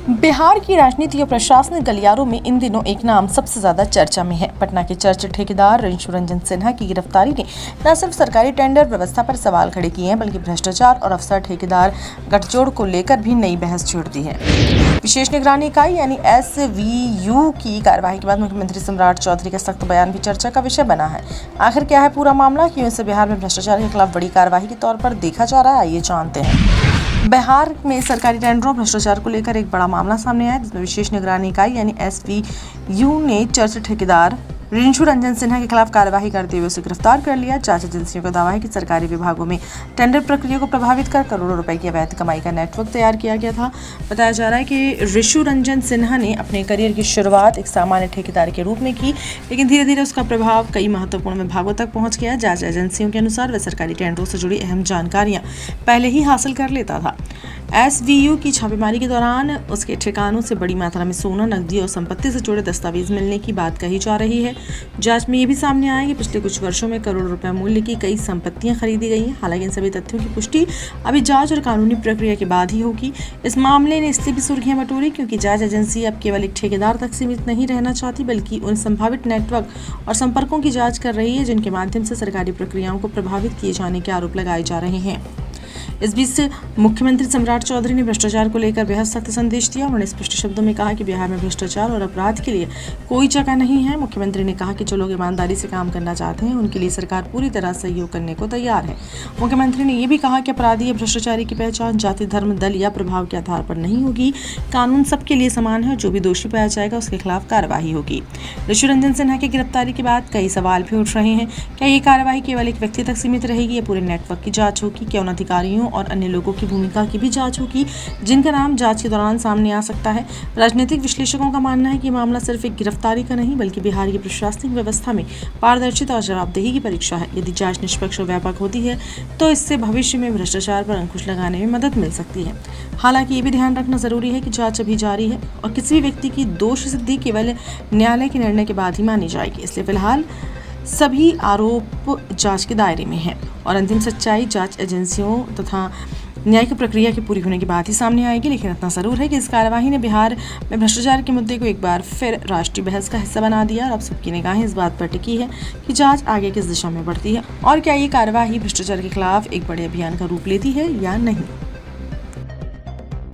बिहार की राजनीति और प्रशासनिक गलियारों में इन दिनों एक नाम सबसे ज्यादा चर्चा में है। पटना के चर्चित ठेकेदार रिंशु रंजन सिन्हा की गिरफ्तारी ने न सिर्फ सरकारी टेंडर व्यवस्था पर सवाल खड़े किए हैं, बल्कि भ्रष्टाचार और अफसर ठेकेदार गठजोड़ को लेकर भी नई बहस छेड़ दी है। विशेष निगरानी इकाई यानी SVU की कार्रवाई के बाद मुख्यमंत्री सम्राट चौधरी का सख्त बयान भी चर्चा का विषय बना है। आखिर क्या है पूरा मामला, क्यों इसे बिहार में भ्रष्टाचार के खिलाफ बड़ी कार्रवाई के तौर पर देखा जा रहा है, आइए जानते हैं। बिहार में सरकारी टेंडरों भ्रष्टाचार को लेकर एक बड़ा मामला सामने आया, जिसमें विशेष निगरानी इकाई यानी SVU ने चर्चित ठेकेदार रिंशु रंजन सिन्हा के खिलाफ कार्यवाही करते हुए उसे गिरफ्तार कर लिया। जांच एजेंसियों का दावा है कि सरकारी विभागों में टेंडर प्रक्रिया को प्रभावित कर करोड़ों रुपए की अवैध कमाई का नेटवर्क तैयार किया गया था। बताया जा रहा है कि रिंशु रंजन सिन्हा ने अपने करियर की शुरुआत एक सामान्य ठेकेदार के रूप में की, लेकिन धीरे धीरे उसका प्रभाव कई महत्वपूर्ण विभागों तक पहुंच गया। जांच एजेंसियों के अनुसार वह सरकारी टेंडरों से जुड़ी अहम जानकारियां पहले ही हासिल कर लेता था। SVU की छापेमारी के दौरान उसके ठिकानों से बड़ी मात्रा में सोना, नकदी और संपत्ति से जुड़े दस्तावेज मिलने की बात कही जा रही है। जांच में ये भी सामने आया कि पिछले कुछ वर्षों में करोड़ों रुपए मूल्य की कई संपत्तियां खरीदी गई हैं। हालांकि इन सभी तथ्यों की पुष्टि अभी जांच और कानूनी प्रक्रिया के बाद ही होगी। इस मामले ने इसलिए भी सुर्खियां बटोरी क्योंकि जांच एजेंसी अब केवल एक ठेकेदार तक सीमित नहीं रहना चाहती, बल्कि उन संभावित नेटवर्क और संपर्कों की जाँच कर रही है जिनके माध्यम से सरकारी प्रक्रियाओं को प्रभावित किए जाने के आरोप लगाए जा रहे हैं। इस बीच मुख्यमंत्री सम्राट चौधरी ने भ्रष्टाचार को लेकर बेहद सख्त संदेश दिया। उन्होंने स्पष्ट शब्दों में कहा कि बिहार में भ्रष्टाचार और अपराध के लिए कोई जगह नहीं है। मुख्यमंत्री ने कहा कि जो लोग ईमानदारी से काम करना चाहते हैं उनके लिए सरकार पूरी तरह सहयोग करने को तैयार है। मुख्यमंत्री ने यह भी कहा कि अपराधी या भ्रष्टाचारी की पहचान जाति, धर्म, दल या प्रभाव के आधार पर नहीं होगी। कानून सबके लिए समान है और जो भी दोषी पाया जाएगा उसके खिलाफ कार्रवाई होगी। रिंशु रंजन सिन्हा की गिरफ्तारी के बाद कई सवाल भी उठ रहे हैं। क्या ये कार्रवाई केवल एक व्यक्ति तक सीमित रहेगी या पूरे नेटवर्क की जाँच होगी? क्या उन अधिकारियों और अन्य लोगों की भूमिका की भी जांच होगी जिनका नाम जांच के दौरान सामने आ सकता है? राजनीतिक विश्लेषकों का मानना है कि मामला सिर्फ एक गिरफ्तारी का नहीं, बल्कि बिहार की प्रशासनिक व्यवस्था में पारदर्शिता और जवाबदेही की परीक्षा है। यदि जांच निष्पक्ष और व्यापक होती है तो इससे भविष्य में भ्रष्टाचार पर अंकुश लगाने में मदद मिल सकती है। हालांकि ये भी ध्यान रखना जरूरी है कि जांच अभी जारी है और किसी भी व्यक्ति की दोष सिद्धि केवल न्यायालय के निर्णय के बाद ही मानी जाएगी। इसलिए फिलहाल सभी आरोप जांच के दायरे में हैं और अंतिम सच्चाई जांच एजेंसियों तथा न्यायिक प्रक्रिया की पूरी होने के बाद ही सामने आएगी। लेकिन इतना जरूर है कि इस कार्यवाही ने बिहार में भ्रष्टाचार के मुद्दे को एक बार फिर राष्ट्रीय बहस का हिस्सा बना दिया और अब सबकी निगाहें इस बात पर टिकी है कि जांच आगे किस दिशा में बढ़ती है और क्या ये कार्यवाही भ्रष्टाचार के खिलाफ एक बड़े अभियान का रूप लेती है या नहीं।